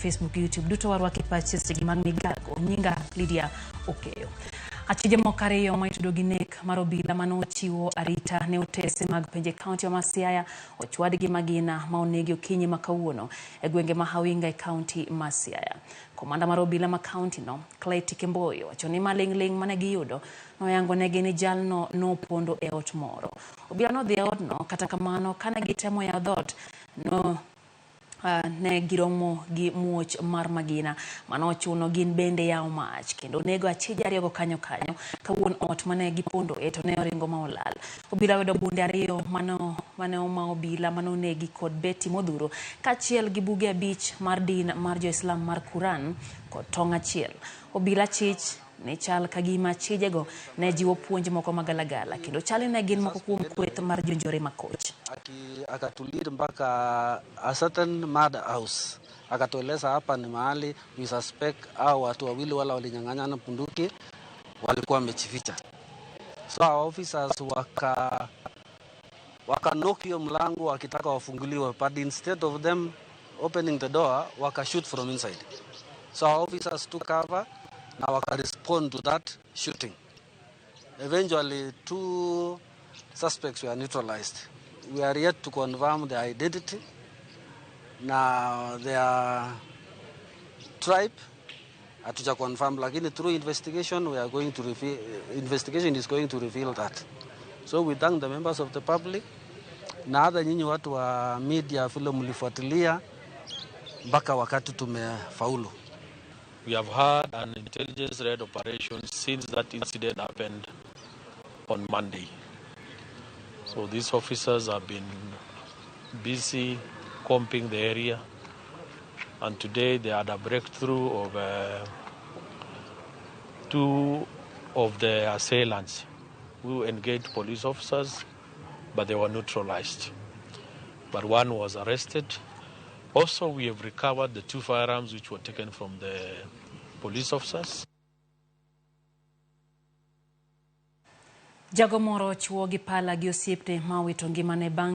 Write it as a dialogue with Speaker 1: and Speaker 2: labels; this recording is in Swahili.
Speaker 1: Facebook, YouTube, duto warwaki pache segi mag migago, nyinga Lydia Okeyo. Achije ariyo ma itudogi nek mar obila mano chiwo arita ne otese mag penj kaunti ma Siaya ochwadgi magina ma onegi okinyi ma kawuono e gwenge ma Hawinga e kaunti ma Siaya. Komanda mar obila ma kaunti no, Clayton Kemboyo, wacho ni maling'ling mane giyudo noyango negi ni jalno nopondo e ot moro. Obila no dhi e odno, kata kamano kane gitemo yawo dhot no ne giromo gi muoch mar magina mano chuno gin bende yawo mach kendo nego Achije ariyo kanyo kawuon ot mane gipondo e to ne oringo ma olal. Obila wedo bunde ariyo mane oma obila mano negi kod beti modhuro kachiel gi buge 5 mar din mar Jo-Islam mar Quran kod tong' achiel. Obila chich ne chal kagima Achije go ne jiwo puonj moko magalagala kendo chali ne gin moko kuom kweth mar jonjore makoch.
Speaker 2: Akatulead mpaka a certain murder house. Akatueleza hapa ni mahali we suspect au watu wawili wala walinyang'anyana bunduki walikuwa wamejificha. So our officers waka knock hiyo mlango wakitaka wafunguliwe, but instead of them opening the door waka shoot from inside. So our officers took cover na waka respond to that shooting. Eventually 2 suspects were neutralized. We are yet to confirm their identity. Now their tribe hatuja confirm, lakini through investigation we are going to investigation is going to reveal that. So we thank the members of the public na hata nyinyi watu wa media vile mlifuatilia mpaka wakati tumefaulu.
Speaker 3: We have had an intelligence-led operation since that incident happened on Monday. So these officers have been busy combing the area, and today they had a breakthrough of 2 of the assailants who engaged police officers, but they were neutralized. But one was arrested. Also, we have recovered the 2 firearms which were taken from the police officers.
Speaker 1: Jago moro chuo gi pala gi osiepne ma wito ngimane bang'